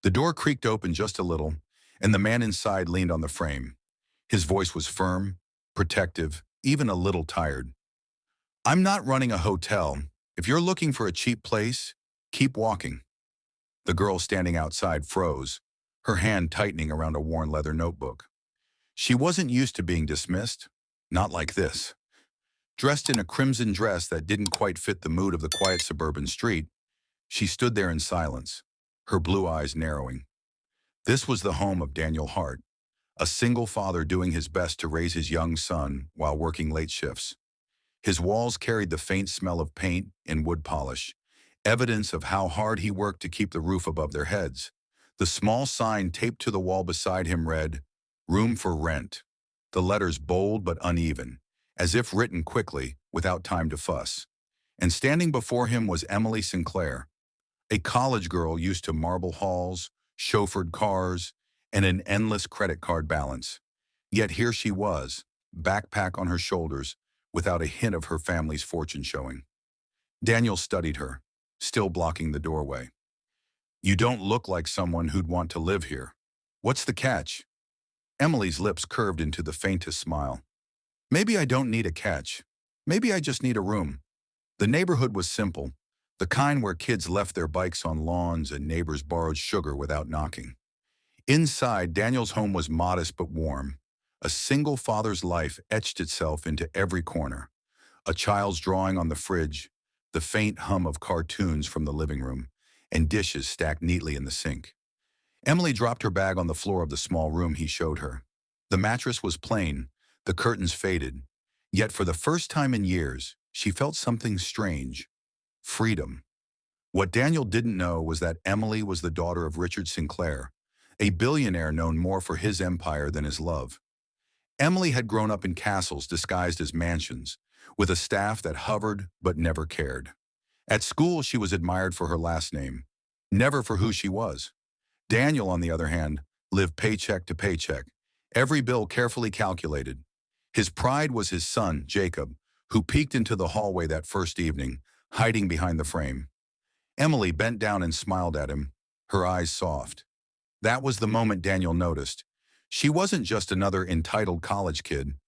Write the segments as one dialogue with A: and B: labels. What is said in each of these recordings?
A: The door creaked open just a little, and the man inside leaned on the frame. His voice was firm, protective, even a little tired. "I'm not running a hotel. If you're looking for a cheap place, keep walking." The girl standing outside froze, her hand tightening around a worn leather notebook. She wasn't used to being dismissed. Not like this. Dressed in a crimson dress that didn't quite fit the mood of the quiet suburban street, she stood there in silence, her blue eyes narrowing. This was the home of Daniel Hart, a single father doing his best to raise his young son while working late shifts. His walls carried the faint smell of paint and wood polish, evidence of how hard he worked to keep the roof above their heads. The small sign taped to the wall beside him read, "Room for rent," the letters bold but uneven, as if written quickly, without time to fuss. And standing before him was Emily Sinclair, a college girl used to marble halls, chauffeured cars, and an endless credit card balance. Yet here she was, backpack on her shoulders, without a hint of her family's fortune showing. Daniel studied her, still blocking the doorway. "You don't look like someone who'd want to live here. What's the catch?" Emily's lips curved into the faintest smile. "Maybe I don't need a catch. Maybe I just need a room." The neighborhood was simple, the kind where kids left their bikes on lawns and neighbors borrowed sugar without knocking. Inside, Daniel's home was modest but warm. A single father's life etched itself into every corner. A child's drawing on the fridge, the faint hum of cartoons from the living room, and dishes stacked neatly in the sink. Emily dropped her bag on the floor of the small room he showed her. The mattress was plain, the curtains faded. Yet for the first time in years, she felt something strange. Freedom. What Daniel didn't know was that Emily was the daughter of Richard Sinclair, a billionaire known more for his empire than his love. Emily had grown up in castles disguised as mansions, with a staff that hovered but never cared. At school, she was admired for her last name, never for who she was. Daniel, on the other hand, lived paycheck to paycheck, every bill carefully calculated. His pride was his son, Jacob, who peeked into the hallway that first evening, hiding behind the frame. Emily bent down and smiled at him, her eyes soft. That was the moment Daniel noticed. She wasn't just another entitled college kid.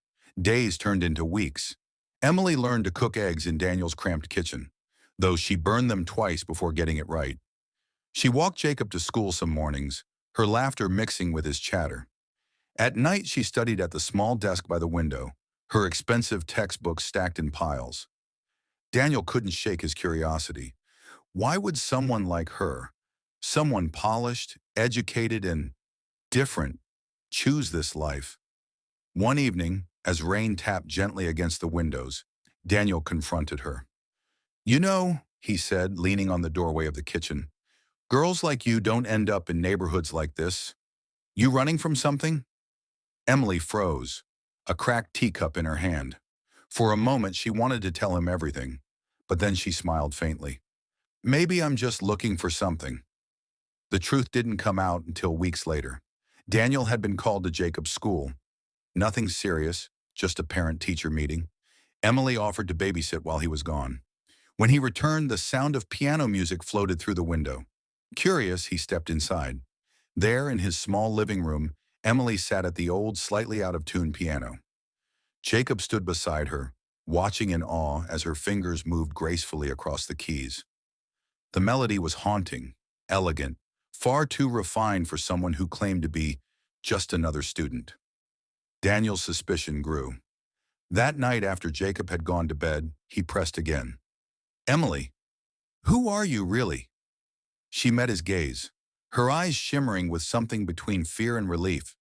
A: Days turned into weeks. Emily learned to cook eggs in Daniel's cramped kitchen, though she burned them twice before getting it right. She walked Jacob to school some mornings, her laughter mixing with his chatter. At night, she studied at the small desk by the window, her expensive textbooks stacked in piles. Daniel couldn't shake his curiosity. Why would someone like her, someone polished, educated, and different, choose this life? One evening, as rain tapped gently against the windows, Daniel confronted her. "You know," he said, leaning on the doorway of the kitchen, "girls like you don't end up in neighborhoods like this. You running from something?" Emily froze, a cracked teacup in her hand. For a moment, she wanted to tell him everything, but then she smiled faintly. "Maybe I'm just looking for something." The truth didn't come out until weeks later. Daniel had been called to Jacob's school. Nothing serious, just a parent-teacher meeting. Emily offered to babysit while he was gone. When he returned, the sound of piano music floated through the window. Curious, he stepped inside. There, in his small living room, Emily sat at the old, slightly out-of-tune piano. Jacob stood beside her, watching in awe as her fingers moved gracefully across the keys. The melody was haunting, elegant, far too refined for someone who claimed to be just another student. Daniel's suspicion grew. That night, after Jacob had gone to bed, he pressed again. "Emily, who are you really?" She met his gaze, her eyes shimmering with something between fear and relief.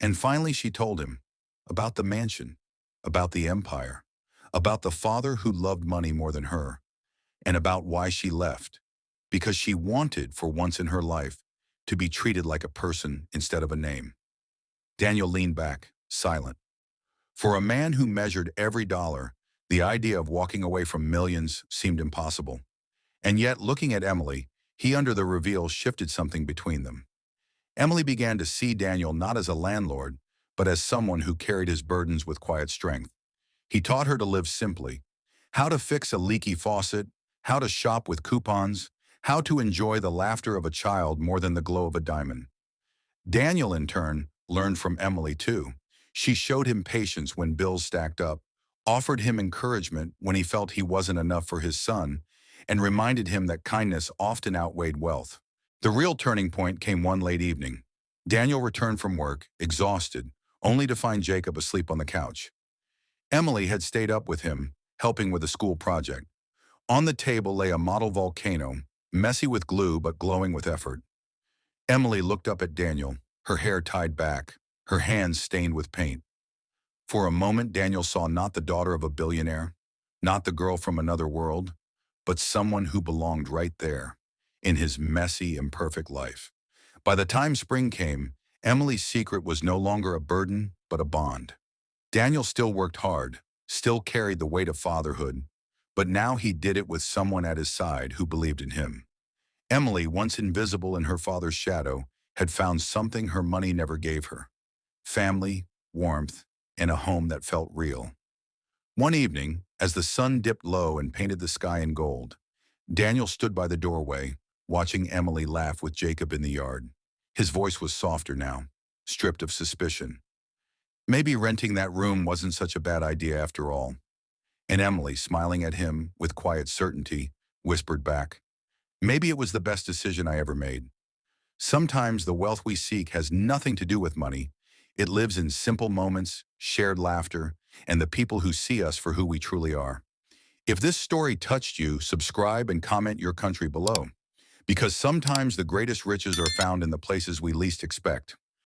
A: And finally she told him about the mansion, about the empire, about the father who loved money more than her, and about why she left, because she wanted, for once in her life, to be treated like a person instead of a name. Daniel leaned back, silent. For a man who measured every dollar, the idea of walking away from millions seemed impossible. And yet, looking at Emily, he under the reveal shifted something between them. Emily began to see Daniel not as a landlord, but as someone who carried his burdens with quiet strength. He taught her to live simply, how to fix a leaky faucet, how to shop with coupons, how to enjoy the laughter of a child more than the glow of a diamond. Daniel, in turn, learned from Emily too. She showed him patience when bills stacked up, offered him encouragement when he felt he wasn't enough for his son, and reminded him that kindness often outweighed wealth. The real turning point came one late evening. Daniel returned from work, exhausted, only to find Jacob asleep on the couch. Emily had stayed up with him, helping with a school project. On the table lay a model volcano, messy with glue but glowing with effort. Emily looked up at Daniel, her hair tied back, her hands stained with paint. For a moment, Daniel saw not the daughter of a billionaire, not the girl from another world, but someone who belonged right there, in his messy, imperfect life. By the time spring came, Emily's secret was no longer a burden, but a bond. Daniel still worked hard, still carried the weight of fatherhood, but now he did it with someone at his side who believed in him. Emily, once invisible in her father's shadow, had found something her money never gave her: family, warmth, and a home that felt real. One evening, as the sun dipped low and painted the sky in gold, Daniel stood by the doorway, watching Emily laugh with Jacob in the yard. His voice was softer now, stripped of suspicion. Maybe renting that room wasn't such a bad idea after all. And Emily, smiling at him with quiet certainty, whispered back, "Maybe it was the best decision I ever made." Sometimes the wealth we seek has nothing to do with money. It lives in simple moments, shared laughter, and the people who see us for who we truly are. If this story touched you, subscribe and comment your country below, because sometimes the greatest riches are found in the places we least expect.